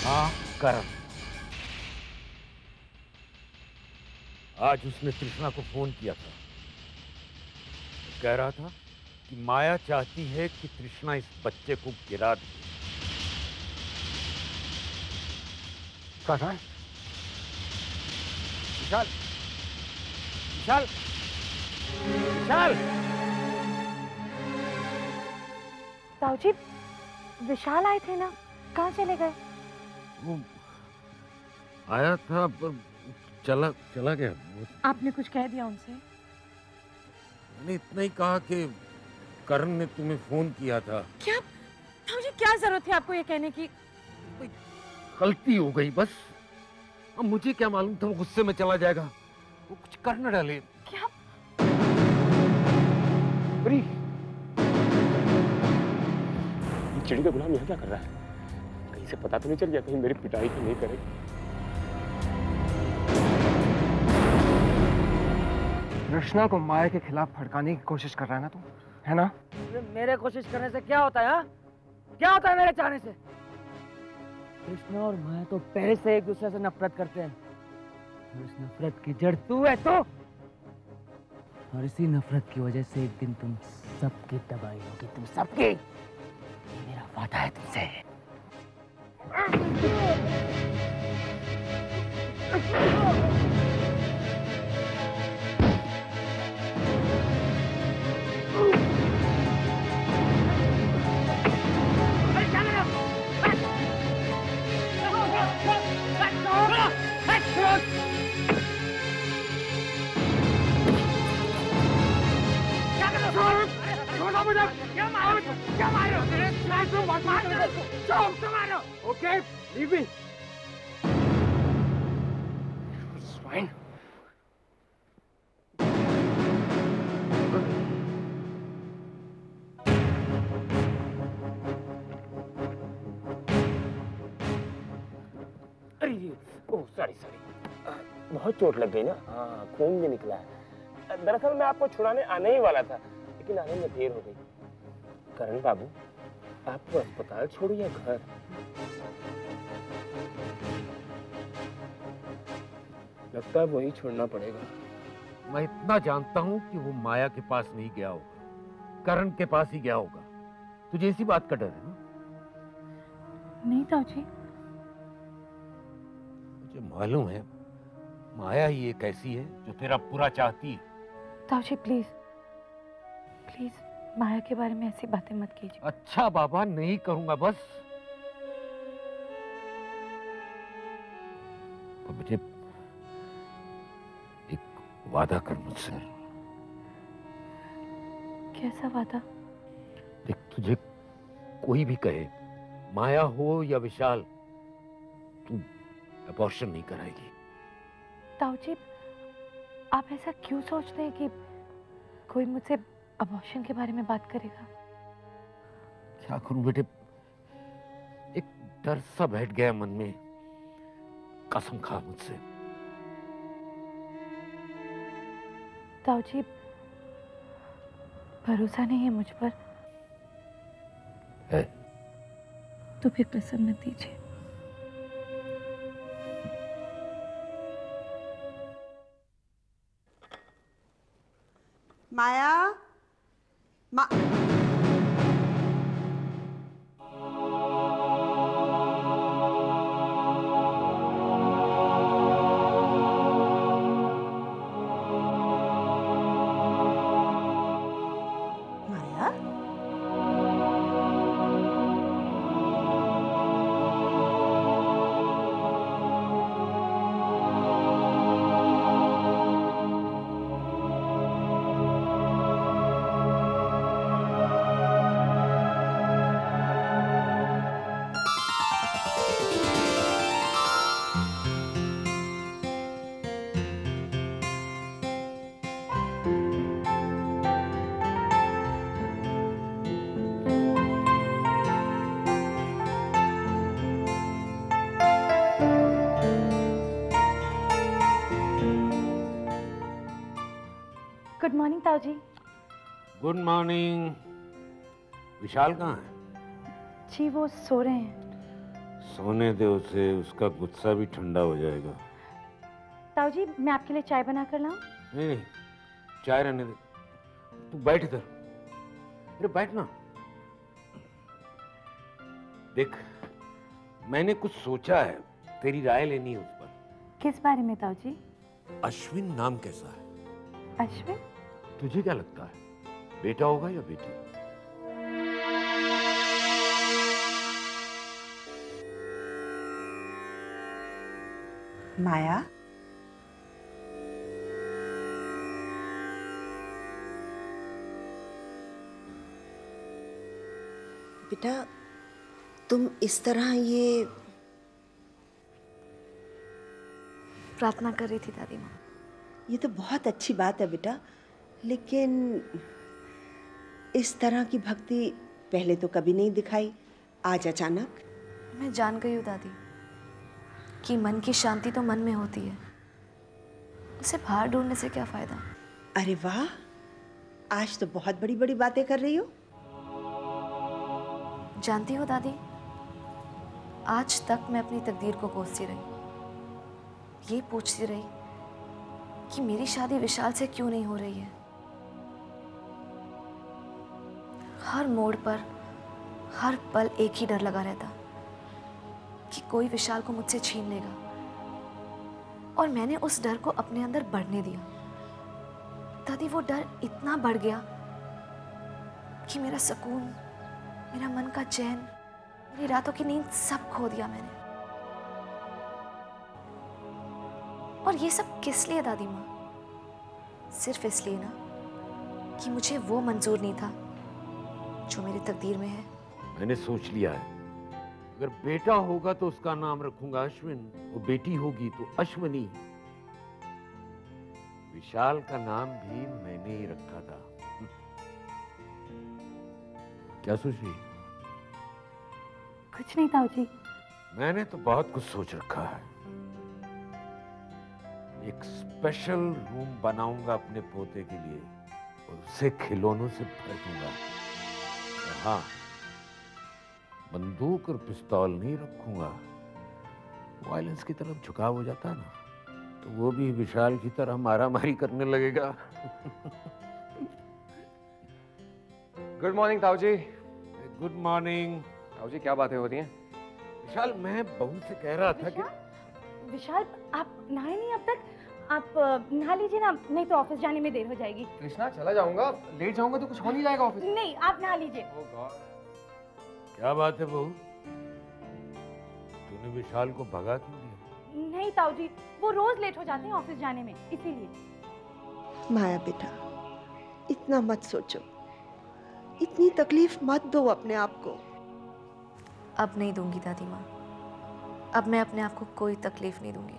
हाँ करण, आज उसने तृष्णा को फोन किया था। कह रहा था कि माया चाहती है कि तृष्णा इस बच्चे को गिरा दे। कहाँ? विशाल, विशाल, विशाल! ताऊजी, विशाल आए थे ना, कहाँ चले गए? वो आया था पर चला गया। आपने कुछ कह दिया उनसे? मैंने इतना ही कहा कि करण ने तुम्हें फोन किया था। क्या ताऊजी, क्या जरूरत थी आपको ये कहने की? गलती हो गई बस। अब मुझे क्या मालूम था वो गुस्से में चला जाएगा, वो कुछ कर न डाले। क्या? अरे ये चिड़ी का गुलाम यहाँ क्या कर रहा है? कहीं से पता तो नहीं चल गया कहीं मेरी पिटाई तो नहीं करेगी? कृष्णा को माया के खिलाफ भड़काने की कोशिश कर रहा है ना तू, है ना? मेरे कोशिश करने से क्या होता है? हा? क्या होता है मेरे चाहने से? कृष्णा और माया तो पहले से एक दूसरे से नफरत करते हैं और इस नफरत की जड़ तू है तो, और इसी नफरत की वजह से एक दिन तुम सबकी तबाही होगी, तुम सबकी। मेरा वादा है तुमसे। Okay, leave me. Swine. अरे, ओह सॉरी सॉरी, बहुत चोट लग गई ना? हाँ, खून भी निकला है। दरअसल मैं आपको छुड़ाने आने ही वाला था, लेकिन आने में देर हो गई। करण बाबू, आपको अस्पताल छोड़ू या घर? लगता है वही छोड़ना पड़ेगा। मैं इतना जानता हूं कि वो माया के पास नहीं गया होगा, करण के पास ही गया होगा। तुझे इसी बात का डर है ना? नहीं ताऊजी, मुझे मालूम है माया ही एक ऐसी है जो तेरा बुरा चाहती है। ताऊजी प्लीज प्लीज माया के बारे में ऐसी बातें मत कीजिए। अच्छा बाबा, नहीं करूंगा बस। तो मुझे एक वादा कर मुझसे। कैसा वादा? देख, तुझे कोई भी कहे, माया हो या विशाल, तू अबॉर्शन नहीं कराएगी। ताऊजी, आप ऐसा क्यों सोचते हैं कि कोई मुझसे अबॉर्शन के बारे में बात करेगा? क्या करूं बेटे, एक डर सा बैठ गया मन में। कसम खा मुझसे। ताऊजी, भरोसा नहीं है मुझ पर? है। तो फिर कसम मत दीजिए। माया, माया, गुड मॉर्निंग ताऊजी। Good morning. विशाल कहाँ है? जी वो सो रहे हैं। सोने दे उसे, उसका गुस्सा भी ठंडा हो जाएगा। ताऊ जी, मैं आपके लिए चाय बना कर लाऊं? नहीं नहीं, चाय रहने दे, तू बैठ इधर। अरे बैठ ना। देख, मैंने कुछ सोचा है, तेरी राय लेनी है उस पर। किस बारे में ताऊ जी? अश्विन नाम कैसा है? अश्विन? तुझे क्या लगता है, बेटा होगा या बेटी? माया, बेटा तुम इस तरह ये प्रार्थना कर रही थी दादी माँ। ये तो बहुत अच्छी बात है बेटा, लेकिन इस तरह की भक्ति पहले तो कभी नहीं दिखाई, आज अचानक। मैं जान गई हूँ दादी कि मन की शांति तो मन में होती है, उसे बाहर ढूंढने से क्या फायदा। अरे वाह, आज तो बहुत बड़ी बड़ी बातें कर रही हो। जानती हो दादी, आज तक मैं अपनी तकदीर को कोसती रही, ये पूछती रही कि मेरी शादी विशाल से क्यों नहीं हो रही है। हर मोड़ पर हर पल एक ही डर लगा रहता कि कोई विशाल को मुझसे छीन लेगा, और मैंने उस डर को अपने अंदर बढ़ने दिया। दादी, वो डर इतना बढ़ गया कि मेरा सुकून, मेरा मन का चैन, मेरी रातों की नींद सब खो दिया मैंने। और ये सब किस लिए दादी माँ? सिर्फ इसलिए ना कि मुझे वो मंजूर नहीं था जो मेरी तकदीर में है। मैंने सोच लिया है, अगर बेटा होगा तो उसका नाम रखूंगा अश्विन, और बेटी होगी तो अश्वनी। विशाल का नाम भी मैंने ही रखा था। क्या सोच रही? कुछ नहीं ताऊ जी। मैंने तो बहुत कुछ सोच रखा है। एक स्पेशल रूम बनाऊंगा अपने पोते के लिए, और उसे खिलौनों से भर दूंगा। हाँ, बंदूक और पिस्तौल नहीं रखूंगा। वायलेंस की तरफ झुकाव हो जाता है ना, तो वो भी विशाल की तरह मारामारी करने लगेगा। गुड मॉर्निंग ताऊ जी। Good morning. ताऊ जी, क्या बातें हो रही हैं? विशाल, मैं बहू से कह रहा था कि विशाल, आप नहाए नहीं अब तक? आप नहा लीजिए ना, नहीं तो ऑफिस जाने में देर हो जाएगी। कृष्णा, चला जाऊंगा, लेट जाऊंगा तो कुछ हो नहीं जाएगा ऑफिस। नहीं, आप नहा लीजिए। ओह गॉड। क्या बात है बहू, तूने विशाल को भगा क्यों दिया? नहीं ताऊ जी, वो रोज लेट हो जाते हैं ऑफिस जाने में, इसीलिए। माया बेटा, इतना मत सोचो, इतनी तकलीफ मत दो अपने आप को। अब नहीं दूंगी दादी माँ, अब मैं अपने आप को कोई तकलीफ नहीं दूंगी।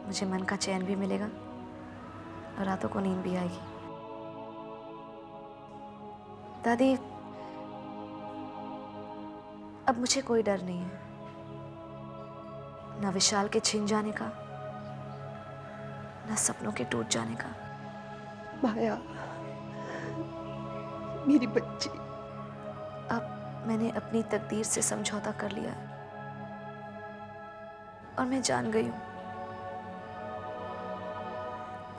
मुझे मन का चैन भी मिलेगा और रातों को नींद भी आएगी। दादी, अब मुझे कोई डर नहीं है, ना विशाल के छिन जाने का, ना सपनों के टूट जाने का। माया, मेरी बच्ची। अब मैंने अपनी तकदीर से समझौता कर लिया है, और मैं जान गई हूं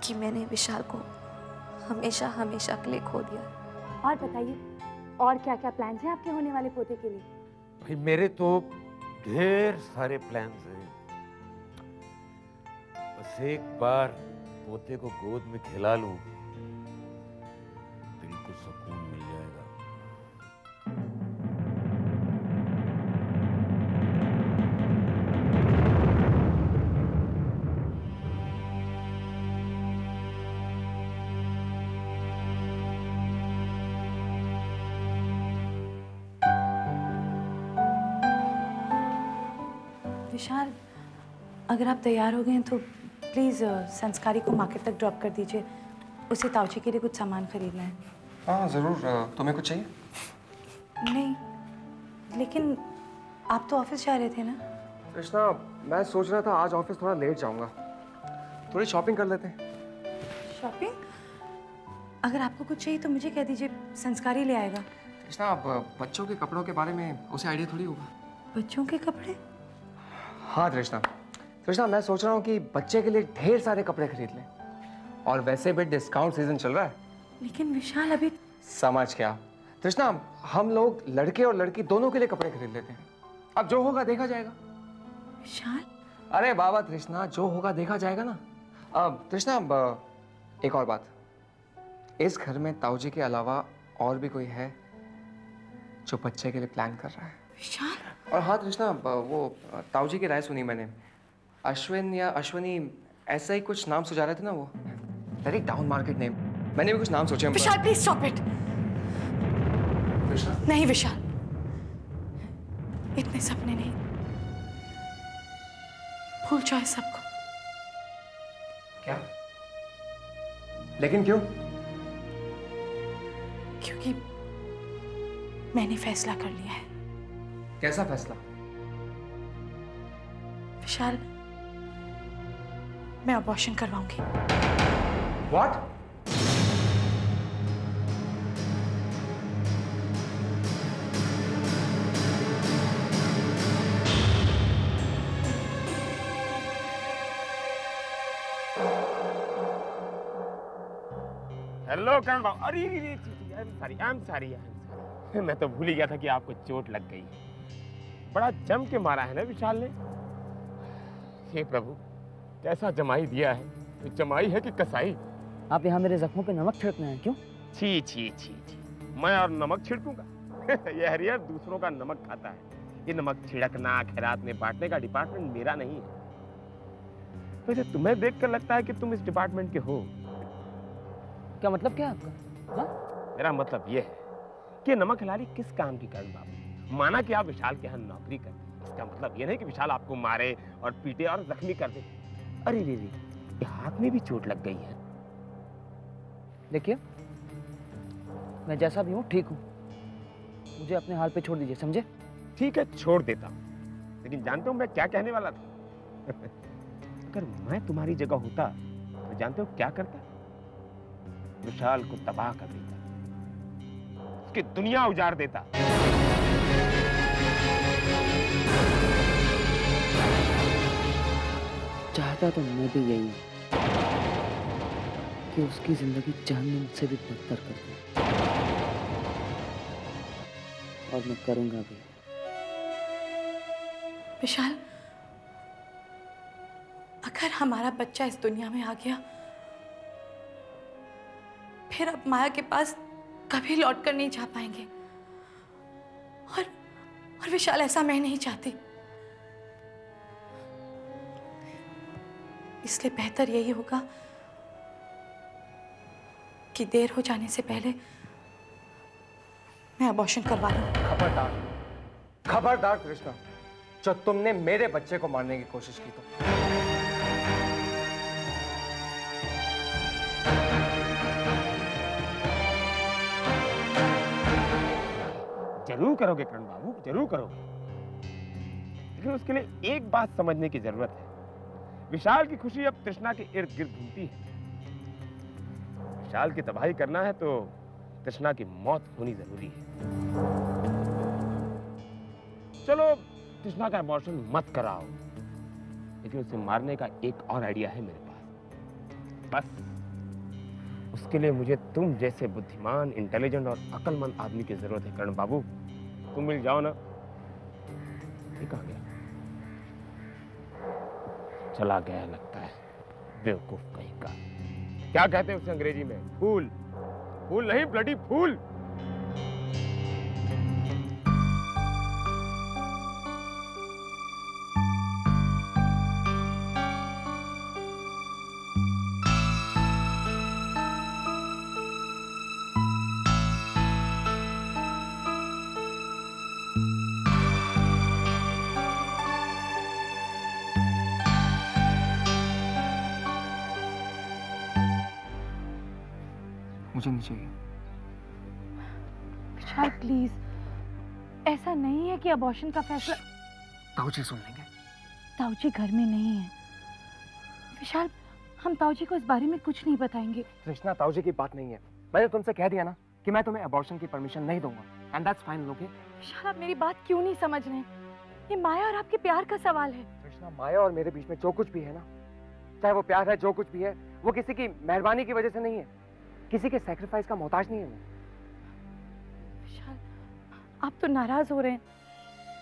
कि मैंने विशाल को हमेशा हमेशा के लिए खो दिया। और बताइए, और क्या क्या प्लान हैं आपके होने वाले पोते के लिए? भाई, मेरे तो ढेर सारे प्लान्स हैं। बस एक बार पोते को गोद में खिला लूं, दिल को सुकून मिल जाएगा। विशाल, अगर आप तैयार हो गए हैं तो प्लीज़ संस्कारी को मार्केट तक ड्रॉप कर दीजिए। उसे ताऊजी के लिए कुछ सामान खरीदना है। हाँ ज़रूर। तुम्हें कुछ चाहिए? नहीं, लेकिन आप तो ऑफिस जा रहे थे ना? कृष्णा, मैं सोच रहा था आज ऑफिस थोड़ा लेट जाऊंगा, थोड़ी शॉपिंग कर लेते हैं। शॉपिंग? अगर आपको कुछ चाहिए तो मुझे कह दीजिए, संस्कारी ले आएगा। कृष्णा, अब बच्चों के कपड़ों के बारे में उसे आइडिया थोड़ी होगा। बच्चों के कपड़े? हाँ तृष्णा, तृष्णा मैं सोच रहा हूँ कि बच्चे के लिए ढेर सारे कपड़े खरीद लें, और वैसे भी डिस्काउंट सीजन चल रहा है। लेकिन विशाल अभी समझ क्या तृष्णा, हम लोग लड़के और लड़की दोनों के लिए कपड़े खरीद लेते हैं। अब जो होगा देखा जाएगा। विशाल, अरे बाबा तृष्णा, जो होगा देखा जाएगा ना। अब तृष्णा, एक और बात, इस घर में ताऊजी के अलावा और भी कोई है जो बच्चे के लिए प्लान कर रहा है? विशाल। और हाँ तृष्णा, वो ताऊजी की राय सुनी मैंने, अश्विन या अश्वनी ऐसा ही कुछ नाम सुझा रहे थे ना, वो वेरी डाउन मार्केट नेम। मैंने भी कुछ नाम सोचे। विशाल प्लीज स्टॉप इट। तृष्णा नहीं विशाल, इतने सपने नहीं, भूल जाओ इस सबको। क्या? लेकिन क्यों? क्योंकि मैंने फैसला कर लिया है। कैसा फैसला? विशाल, मैं अबॉर्शन करवाऊंगी। What? हेलो करण बाबू। अरे आई एम सॉरी। मैं तो भूल ही गया था कि आपको चोट लग गई। बड़ा जम के मारा है ना विशाल ने। हे प्रभु, कैसा जमाई दिया है। ये जमाई है कि कसाई? आप यहाँ मेरे जख्मों पे नमक छिड़कने हैं क्यों? छी छी छी छी, मैं और नमक छिड़कूंगा? ये हरियर दूसरों का नमक खाता है। ये नमक छिड़कना, खैरात में बांटने का डिपार्टमेंट मेरा नहीं है। वैसे तुम्हें देखकर लगता है कि तुम इस डिपार्टमेंट के हो। क्या मतलब क्या है आपका? हाँ? मेरा मतलब ये है कि नमक हलाली किस काम की करण बाबू? माना कि आप विशाल के यहाँ नौकरी करते, इसका मतलब ये नहीं कि विशाल आपको मारे और पीटे और जख्मी कर दे। अरे रे, ये हाथ में भी चोट लग गई है। देखिए, मैं जैसा भी हूँ ठीक हूँ, मुझे अपने हाल पे छोड़ दीजिए, समझे? ठीक है, छोड़ देता हूँ, लेकिन जानते हो मैं क्या कहने वाला था? अगर मैं तुम्हारी जगह होता तो जानते हो क्या करता? विशाल को तबाह कर देता, उसकी दुनिया उजाड़ देता। चाहता तो मैं भी यही हूँ कि उसकी जिंदगी जहन्नुम से भी बदतर कर दूं, और मैं करूंगा भी। विशाल, अगर हमारा बच्चा इस दुनिया में आ गया, फिर अब माया के पास कभी लौट कर नहीं जा पाएंगे। और विशाल, ऐसा मैं नहीं चाहती। इसलिए बेहतर यही होगा कि देर हो जाने से पहले मैं अबॉर्शन करवा लूं। खबरदार, खबरदार कृष्णा, जो तुमने मेरे बच्चे को मारने की कोशिश की तो। जरूर करोगे करण बाबू, जरूर करोगे, लेकिन उसके लिए एक बात समझने की जरूरत है। विशाल की खुशी अब तृष्णा के इर्द गिर्द घूमती है। विशाल की तबाही करना है तो तृष्णा की मौत होनी जरूरी है। चलो तृष्णा का अबॉर्शन मत कराओ, लेकिन उसे मारने का एक और आइडिया है मेरे पास। बस उसके लिए मुझे तुम जैसे बुद्धिमान, इंटेलिजेंट और अक्लमंद आदमी की जरूरत है करण बाबू। तुम मिल जाओ ना। ये कहाँ गया? चला गया लगता है, बेवकूफ कहीं का। क्या कहते हैं उसे अंग्रेजी में? फूल। फूल नहीं, ब्लडी फूल। मुझे नहीं चाहिए। विशाल प्लीज, ऐसा नहीं है कि अबॉर्शन का फैसला। ताऊजी सुन लेंगे। ताऊजी घर में नहीं है विशाल, हम ताऊजी को इस बारे में कुछ नहीं बताएंगे। कृष्णा, ताऊजी की बात नहीं है। मैंने तुमसे कह दिया ना कि मैं तुम्हें अबॉर्शन की परमिशन नहीं दूंगा, एंड दैट्स फाइन। ओके विशाल, आप मेरी बात क्यों नहीं समझ रहे? ये माया और आपके प्यार का सवाल है। कृष्णा, माया और मेरे बीच में जो कुछ भी है ना, चाहे वो प्यार है, जो कुछ भी है, वो किसी की मेहरबानी की वजह से नहीं है, किसी के सैक्रिफाइस का मोहताज नहीं है मैं। विशाल, आप तो नाराज हो रहे हैं।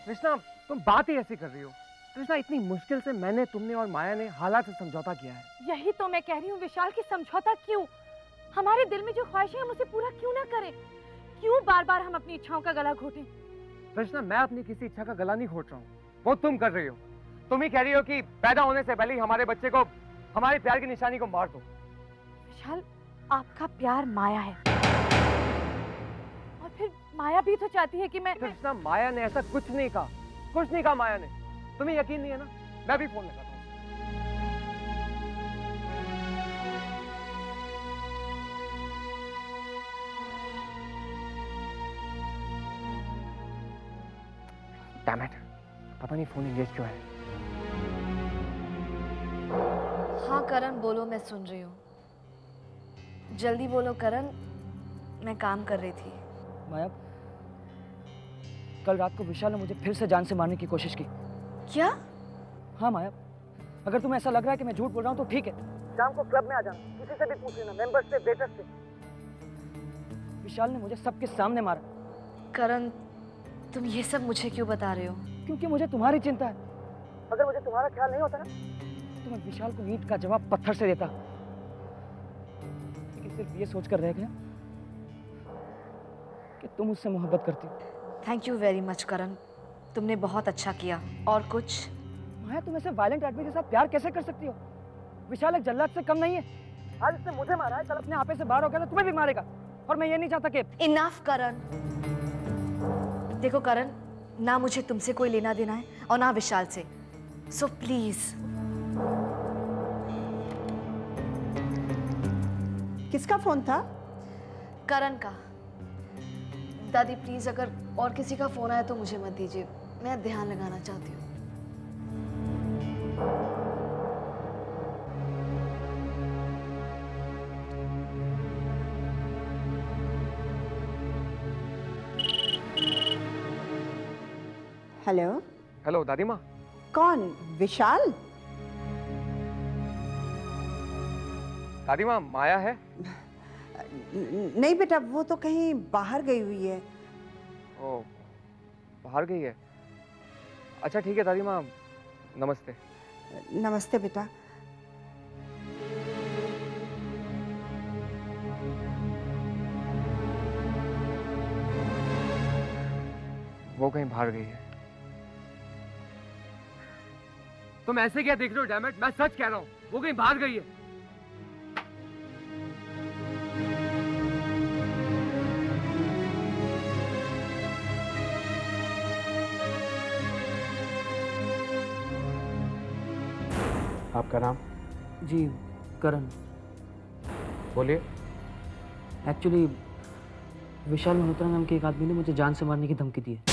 कृष्णा, तुम बात ही ऐसी कर रही हो। कृष्णा, इतनी मुश्किल से मैंने, तुमने और माया ने हालात से समझौता किया है। यही तो मैं कह रही हूँ विशाल, की समझौता क्यों? हमारे दिल में जो ख्वाहिशें हैं हम उसे पूरा क्यों ना करें? क्यों बार बार हम अपनी इच्छाओं का गला घोटें? कृष्णा, मैं अपनी किसी इच्छा का गला नहीं घोट रहा हूँ, वो तुम कर रही हो। तुम ही कह रही हो कि पैदा होने से पहले ही हमारे बच्चे को, हमारे प्यार की निशानी को मार दो। विशाल, आपका प्यार माया है, और फिर माया भी तो चाहती है कि मैं। कृष्णा, माया ने ऐसा कुछ नहीं कहा, कुछ नहीं कहा माया ने। तुम्हें यकीन नहीं है ना? मैं भी फोन लगाता हूँ। Damn it, पता नहीं फोन एंगेज क्यों है। हाँ करण, बोलो, मैं सुन रही हूँ। जल्दी बोलो करण, मैं काम कर रही थी। माया, कल रात को विशाल ने मुझे फिर से जान से मारने की कोशिश की। क्या? हाँ माया, अगर तुम्हें ऐसा लग रहा है कि मैं झूठ बोल रहा हूँ तो ठीक है, शाम को क्लब में आ जाना, किसी से भी पूछ लेना, मेंबर्स से, वेटर्स से। विशाल ने मुझे सबके सामने मारा। करण, तुम ये सब मुझे क्यों बता रहे हो? क्योंकि मुझे तुम्हारी चिंता है। अगर मुझे तुम्हारा ख्याल नहीं होता ना, तो मैं विशाल को ईंट का जवाब पत्थर से देता। लेकिन सिर्फ ये सोचकर रह गया कि तुम उससे मोहब्बत करती हो। थैंक यू वेरी मच करण, तुमने बहुत अच्छा किया। और कुछ? माया, तुम ऐसे वायलेंट आदमी के साथ प्यार कैसे कर सकती हो? विशाल एक जल्लाद से कम नहीं है। आज इसने मुझे मारा है, कल अपने आपे से बाहर हो गया तो तुम्हें भी मारेगा। और मैं ये नहीं चाहता कि। इनफ करण। देखो करण, ना मुझे तुमसे कोई लेना देना है और ना विशाल से, सो प्लीज। किसका फोन था? करण का। दादी प्लीज, अगर और किसी का फोन आया तो मुझे मत दीजिए, मैं ध्यान लगाना चाहती हूँ। हेलो। हेलो दादी माँ। कौन? विशाल? दादी माँ, माया है? नहीं बेटा, वो तो कहीं बाहर गई हुई है। ओ, बाहर गई है? अच्छा ठीक है दादी माँ, नमस्ते। नमस्ते बेटा। वो कहीं बाहर गई है। तुम ऐसे क्या देख रहे हो? डैम इट, मैं सच कह रहा हूँ, वो कहीं बाहर गई है। आपका नाम? जी, करण। बोलिए। एक्चुअली विशाल मल्होत्रा नाम के एक आदमी ने मुझे जान से मारने की धमकी दी है।